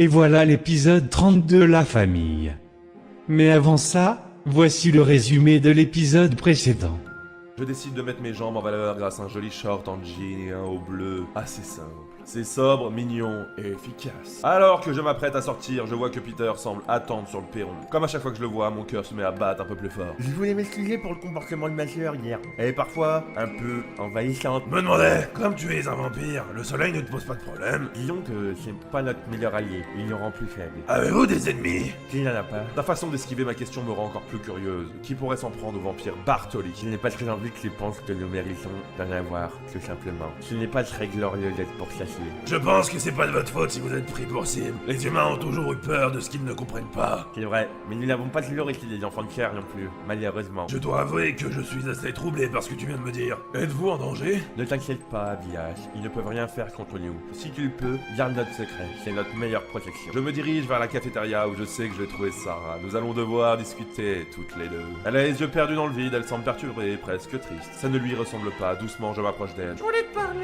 Et voilà l'épisode 32, la famille. Mais avant ça, voici le résumé de l'épisode précédent. Je décide de mettre mes jambes en valeur grâce à un joli short en jean et un haut bleu assez simple. C'est sobre, mignon et efficace. Alors que je m'apprête à sortir, je vois que Peter semble attendre sur le perron. Comme à chaque fois que je le vois, mon cœur se met à battre un peu plus fort. Je voulais m'excuser pour le comportement de ma sœur hier. Elle est parfois un peu envahissante. Me demandais, comme tu es un vampire, le soleil ne te pose pas de problème. Disons que c'est pas notre meilleur allié. Il nous rend plus faibles. Avez-vous des ennemis? S'il n'en a pas, Ta façon d'esquiver ma question me rend encore plus curieuse. Qui pourrait s'en prendre au vampire Bartoli? je n'ai pas très envie que tu penses que nous méritons d'en avoir, tout simplement. Ce n'est pas très glorieux d'être pourchassé. Je pense que c'est pas de votre faute si vous êtes pris pour cible. Les humains ont toujours eu peur de ce qu'ils ne comprennent pas. C'est vrai, mais nous n'avons pas toujours été des enfants de cœur non plus, malheureusement. Je dois avouer que je suis assez troublé par ce que tu viens de me dire. Êtes-vous en danger? Ne t'inquiète pas, Bias, ils ne peuvent rien faire contre nous. Si tu le peux, garde notre secret, c'est notre meilleure protection. Je me dirige vers la cafétéria où je sais que je vais trouver Sarah. Nous allons devoir discuter toutes les deux. Elle a les yeux perdus dans le vide, elle semble perturbée, presque triste. Ça ne lui ressemble pas. Doucement, je m'approche d'elle. Je voulais te parler.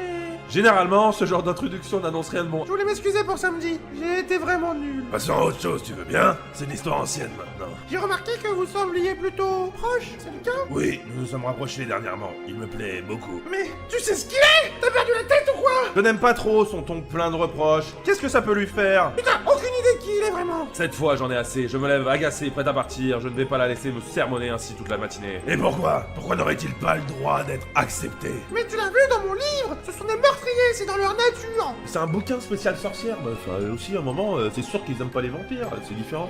Généralement, ce genre d'introduction n'annonce rien de bon. Je voulais m'excuser pour samedi. J'ai été vraiment nul. Passons à autre chose, tu veux bien? C'est une histoire ancienne maintenant. J'ai remarqué que vous sembliez plutôt proche, c'est le cas? Oui, nous nous sommes rapprochés dernièrement. Il me plaît beaucoup. Mais tu sais ce qu'il est? T'as perdu la tête ou quoi? Je n'aime pas trop son ton plein de reproches. Qu'est-ce que ça peut lui faire? Putain, aucune idée qui il est vraiment. Cette fois, j'en ai assez. Je me lève agacé, prêt à partir. Je ne vais pas la laisser me sermonner ainsi toute la matinée. Et pourquoi? Pourquoi n'aurait-il pas le droit d'être accepté? Mais tu l'as vu dans mon livre? Ce sont des meurtriers, c'est dans leur nature. C'est un bouquin spécial sorcière, meuf. Aussi, à un moment, c'est sûr qu'ils aiment pas les vampires. C'est différent.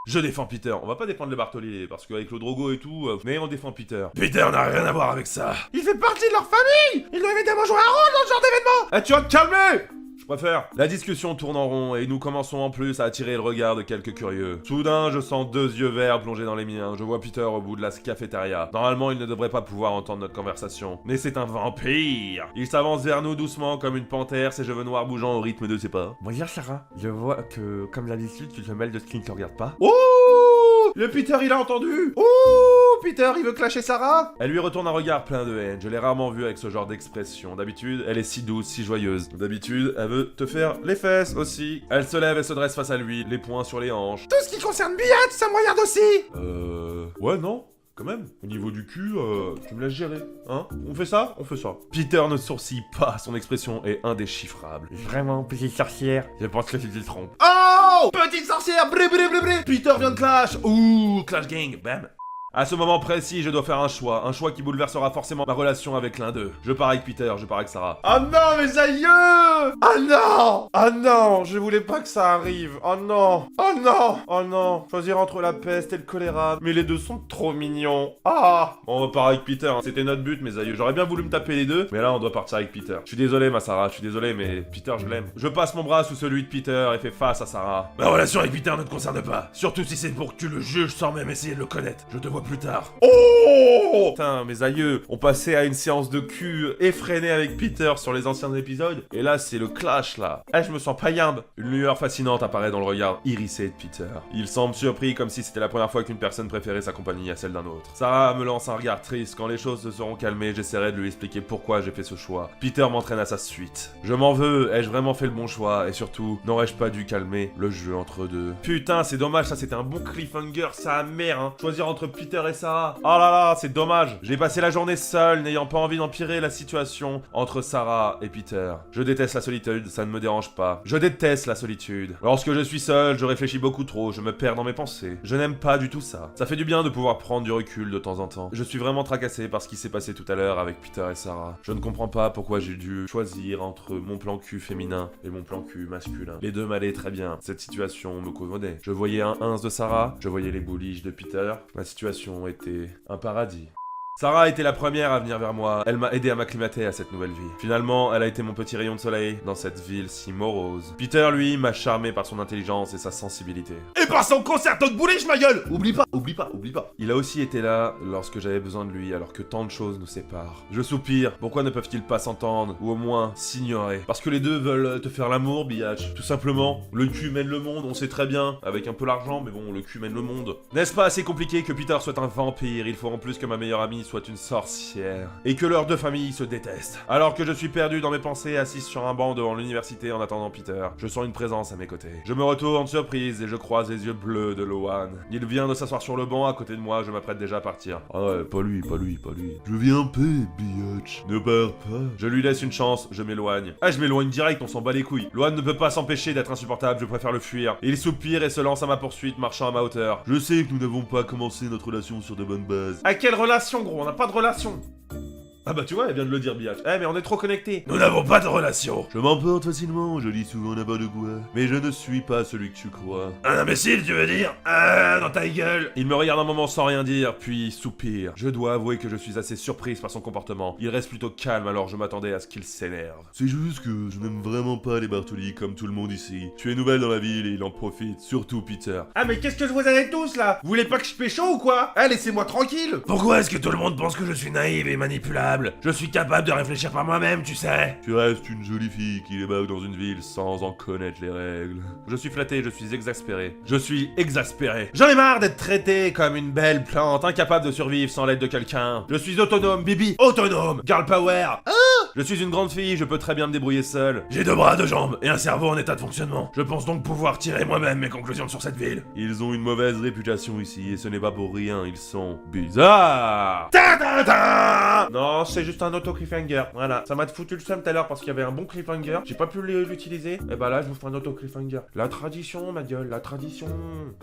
Je défends Peter. On va pas défendre le Bartoli, parce qu'avec le Drogo et tout, mais on défend Peter. Peter n'a rien à voir avec ça. Il fait partie de leur famille. Il doit évidemment jouer un rôle dans ce genre d'événement. Eh, tu vas te calmer! Je préfère. La discussion tourne en rond et nous commençons en plus à attirer le regard de quelques curieux. Soudain, je sens deux yeux verts plongés dans les miens. Je vois Peter au bout de la cafétéria. Normalement, il ne devrait pas pouvoir entendre notre conversation. Mais c'est un vampire. Il s'avance vers nous doucement comme une panthère, ses cheveux noirs bougeant au rythme de ses pas. Bonjour Sarah, je vois que, comme d'habitude, tu te mêles de ce qui ne te regarde pas. Oh! Le Peter, il a entendu! Oh! Peter, il veut clasher Sarah? Elle lui retourne un regard plein de haine. Je l'ai rarement vue avec ce genre d'expression. D'habitude, elle est si douce, si joyeuse. D'habitude, elle veut te faire les fesses aussi. Elle se lève et se dresse face à lui, les poings sur les hanches. Tout ce qui concerne Biat, ça me regarde aussi. Ouais, non? Quand même, au niveau du cul, tu me laisses gérer, hein? On fait ça? On fait ça. Peter ne sourcille pas, son expression est indéchiffrable. Vraiment, petite sorcière, je pense que tu te trompes. Oh! Petite sorcière! Bré bré bré bré! Peter vient de clash! Ouh! Clash gang! Bam! À ce moment précis, je dois faire un choix qui bouleversera forcément ma relation avec l'un d'eux. Je pars avec Peter, je pars avec Sarah. Oh non, mes aïeux! Oh non! Oh non, je voulais pas que ça arrive. Oh non! Oh non! Oh non! Choisir entre la peste et le choléra. Mais les deux sont trop mignons. Ah! Bon, on part avec Peter, hein. C'était notre but, mes aïeux. J'aurais bien voulu me taper les deux, mais là, on doit partir avec Peter. Je suis désolé, ma Sarah, je suis désolé, mais Peter, je l'aime. Je passe mon bras sous celui de Peter et fais face à Sarah. Ma relation avec Peter ne te concerne pas. Surtout si c'est pour que tu le juges sans même essayer de le connaître. Je te vois plus tard. Oh! Putain, mes aïeux, on passait à une séance de cul effrénée avec Peter sur les anciens épisodes, et là, c'est le clash, là. Eh, je me sens paillambe. Une lueur fascinante apparaît dans le regard irrissé de Peter. Il semble surpris, comme si c'était la première fois qu'une personne préférait sa compagnie à celle d'un autre. Sarah me lance un regard triste. Quand les choses se seront calmées, j'essaierai de lui expliquer pourquoi j'ai fait ce choix. Peter m'entraîne à sa suite. Je m'en veux, ai-je vraiment fait le bon choix? Et surtout, n'aurais-je pas dû calmer le jeu entre deux? Putain, c'est dommage, ça c'était un bon cliffhanger, ça mère, hein. Choisir entre Peter et Sarah. Oh là là, c'est dommage. J'ai passé la journée seul, n'ayant pas envie d'empirer la situation entre Sarah et Peter. Je déteste la solitude, ça ne me dérange pas. Je déteste la solitude. Lorsque je suis seul, je réfléchis beaucoup trop, je me perds dans mes pensées. Je n'aime pas du tout ça. Ça fait du bien de pouvoir prendre du recul de temps en temps. Je suis vraiment tracassé par ce qui s'est passé tout à l'heure avec Peter et Sarah. Je ne comprends pas pourquoi j'ai dû choisir entre mon plan cul féminin et mon plan cul masculin. Les deux m'allaient très bien. Cette situation me convenait. Je voyais un 1 de Sarah, je voyais les bouliches de Peter. Ma situation était un paradis. Sarah était la première à venir vers moi, elle m'a aidé à m'acclimater à cette nouvelle vie. Finalement, elle a été mon petit rayon de soleil dans cette ville si morose. Peter, lui, m'a charmé par son intelligence et sa sensibilité. Et par son concerto de bouliche, ma gueule! Oublie pas, oublie pas, oublie pas. Il a aussi été là lorsque j'avais besoin de lui, alors que tant de choses nous séparent. Je soupire, pourquoi ne peuvent-ils pas s'entendre, ou au moins s'ignorer? Parce que les deux veulent te faire l'amour, biatch. Tout simplement, le cul mène le monde, on sait très bien, avec un peu l'argent, mais bon, le cul mène le monde. N'est-ce pas assez compliqué que Peter soit un vampire? Il faut en plus que ma meilleure amie famille soit une sorcière, et que leurs deux familles se détestent. Alors que je suis perdu dans mes pensées, assis sur un banc devant l'université en attendant Peter, je sens une présence à mes côtés. Je me retourne surprise et je croise les yeux bleus de Lohan. Il vient de s'asseoir sur le banc à côté de moi, je m'apprête déjà à partir. Ah ouais, pas lui. Je viens en paix, biatch. Ne pars pas. Je lui laisse une chance, je m'éloigne. Ah, je m'éloigne direct, on s'en bat les couilles. Lohan ne peut pas s'empêcher d'être insupportable, je préfère le fuir. Il soupire et se lance à ma poursuite, marchant à ma hauteur. Je sais que nous n'avons pas commencé notre relation sur de bonnes bases. À quelle relation, gros? On n'a pas de relation. Ah bah tu vois, elle vient de le dire, Biatch. Eh mais on est trop connectés. Nous n'avons pas de relation. Je m'emporte facilement, je dis souvent n'importe quoi. Mais je ne suis pas celui que tu crois. Un imbécile, tu veux dire? Ah, dans ta gueule. Il me regarde un moment sans rien dire, puis soupire. Je dois avouer que je suis assez surprise par son comportement. Il reste plutôt calme, alors je m'attendais à ce qu'il s'énerve. C'est juste que je n'aime vraiment pas les Bartoli comme tout le monde ici. Tu es nouvelle dans la ville et il en profite, surtout Peter. Ah mais qu'est-ce que je vous avez tous là? Vous voulez pas que je pécho ou quoi? Eh, laissez-moi tranquille. Pourquoi est-ce que tout le monde pense que je suis naïve et manipulable? Je suis capable de réfléchir par moi-même, tu sais. Tu restes une jolie fille qui débarque dans une ville sans en connaître les règles. Je suis flatté, je suis exaspéré. J'en ai marre d'être traité comme une belle plante, incapable de survivre sans l'aide de quelqu'un. Je suis autonome, Bibi. Autonome. Girl power. Je suis une grande fille, je peux très bien me débrouiller seul. J'ai 2 bras, 2 jambes et un cerveau en état de fonctionnement. Je pense donc pouvoir tirer moi-même mes conclusions sur cette ville. Ils ont une mauvaise réputation ici et ce n'est pas pour rien, ils sont bizarres. Non, c'est juste un auto-cliffhanger. Voilà, ça m'a foutu le seum tout à l'heure parce qu'il y avait un bon cliffhanger. J'ai pas pu l'utiliser. Et bah là, je vous fais un auto-cliffhanger. La tradition, ma gueule, la tradition.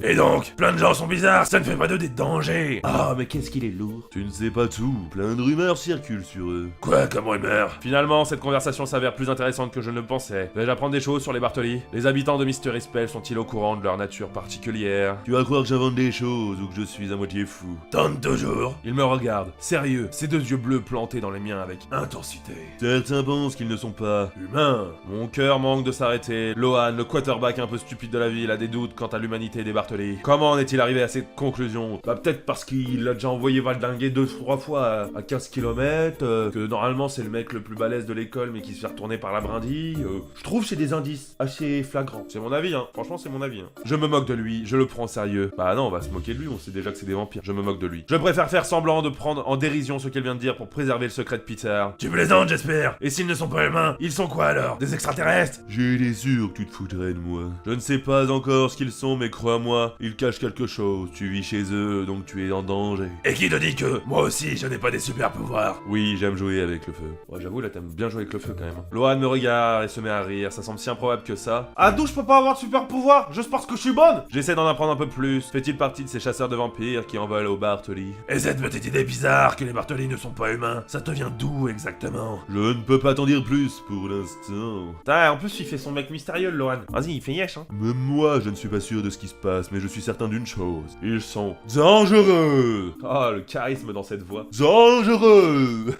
Et donc, plein de gens sont bizarres, ça ne fait pas d'eux des dangers. Ah, mais qu'est-ce qu'il est lourd. Tu ne sais pas tout, plein de rumeurs circulent sur eux. Quoi comme rumeurs? Finalement, cette conversation s'avère plus intéressante que je ne le pensais. Vais-je apprendre des choses sur les Bartoli? Les habitants de Mystery Spell sont-ils au courant de leur nature particulière? Tu vas croire que j'invente des choses ou que je suis à moitié fou. Tente toujours. Il me regarde, sérieux, ses deux yeux bleus plantés dans les miens avec intensité. Certains pensent qu'ils ne sont pas humains. Mon cœur manque de s'arrêter. Lohan, le quarterback un peu stupide de la ville, a des doutes quant à l'humanité des Bartoli. Comment en est-il arrivé à cette conclusion? Bah peut-être parce qu'il a déjà envoyé valdinguer 2-3 fois à 15 km, que normalement c'est le mec le plus balèze de l'école mais qui se fait retourner par la brindille. Je trouve c'est des indices assez flagrants. C'est mon avis, hein. Franchement c'est mon avis, hein. Je me moque de lui, je le prends au sérieux. Bah non, on va se moquer de lui, on sait déjà que c'est des vampires. Je me moque de lui. Je préfère faire semblant de prendre en dérision ce qu'elle vient de dire pour préserver le secret de Peter. Tu plaisantes, j'espère. Et s'ils ne sont pas humains, ils sont quoi alors? Des extraterrestres? J'ai été sûr que tu te foutrais de moi. Je ne sais pas encore ce qu'ils sont, mais crois-moi, ils cachent quelque chose. Tu vis chez eux, donc tu es en danger. Et qui te dit que moi aussi, je n'ai pas des super pouvoirs? Oui, j'aime jouer avec le feu. Ouais, j'avoue, là, t'aimes bien jouer avec le feu quand même. Lohan me regarde et se met à rire. Ça semble si improbable que ça. Ah, d'où je peux pas avoir de super pouvoir? Juste parce que je suis bonne? J'essaie d'en apprendre un peu plus. Fait-il partie de ces chasseurs de vampires qui envolent aux Bartoli? Et cette petite idée bizarre que les Bartoli ne sont pas humains, ça te vient d'où exactement? Je ne peux pas t'en dire plus pour l'instant. Ah, en plus, il fait son mec mystérieux, Lohan. Vas-y, il fait yesh, hein. Même moi, je ne suis pas sûr de ce qui se passe, mais je suis certain d'une chose. Ils sont dangereux. Oh, le charisme dans cette voix. Dangereux.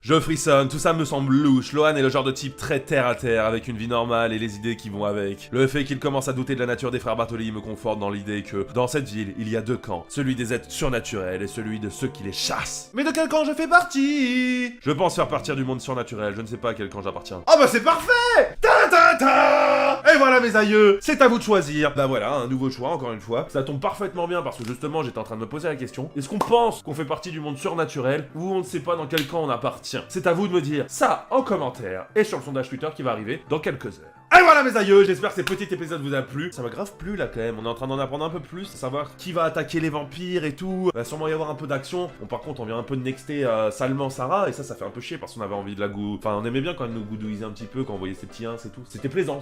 Je frissonne, tout ça me semble louche. Lohan est le genre de type très terre-à-terre, avec une vie normale et les idées qui vont avec. Le fait qu'il commence à douter de la nature des frères Bartoli me conforte dans l'idée que, dans cette ville, il y a 2 camps. Celui des êtres surnaturels et celui de ceux qui les chassent. Mais de quel camp je fais partie? Je pense faire partir du monde surnaturel, je ne sais pas à quel camp j'appartiens. Oh bah c'est parfait! Ta-ta-ta! Et voilà mes aïeux, c'est à vous de choisir. Bah voilà, un nouveau choix, encore une fois. Ça tombe parfaitement bien parce que justement, j'étais en train de me poser la question. Est-ce qu'on pense qu'on fait partie du monde surnaturel ou on ne sait pas dans quel camp on appartient? C'est à vous de me dire ça en commentaire et sur le sondage Twitter qui va arriver dans quelques heures. Et voilà mes aïeux, j'espère que ces petits épisodes vous a plu. Ça m'a grave plu là quand même, on est en train d'en apprendre un peu plus, savoir qui va attaquer les vampires et tout. Il va sûrement y avoir un peu d'action. Bon par contre on vient un peu de nexter salement Sarah et ça fait un peu chier parce qu'on avait envie de la Enfin on aimait bien quand même nous goudouiser un petit peu quand on voyait ces petits ins et tout. C'était plaisant.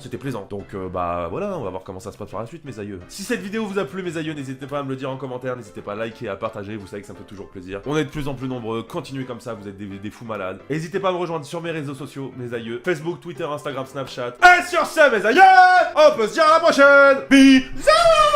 Donc bah voilà, on va voir comment ça se passe par la suite mes aïeux. Si cette vidéo vous a plu mes aïeux, n'hésitez pas à me le dire en commentaire, n'hésitez pas à liker, à partager, vous savez que ça me fait toujours plaisir. On est de plus en plus nombreux, continuez comme ça, vous êtes des fous malades. N'hésitez pas à me rejoindre sur mes réseaux sociaux mes aïeux, Facebook, Twitter, Instagram, Snapchat. Et sur ce mes aïeux, on peut se dire à la prochaine. Bisous.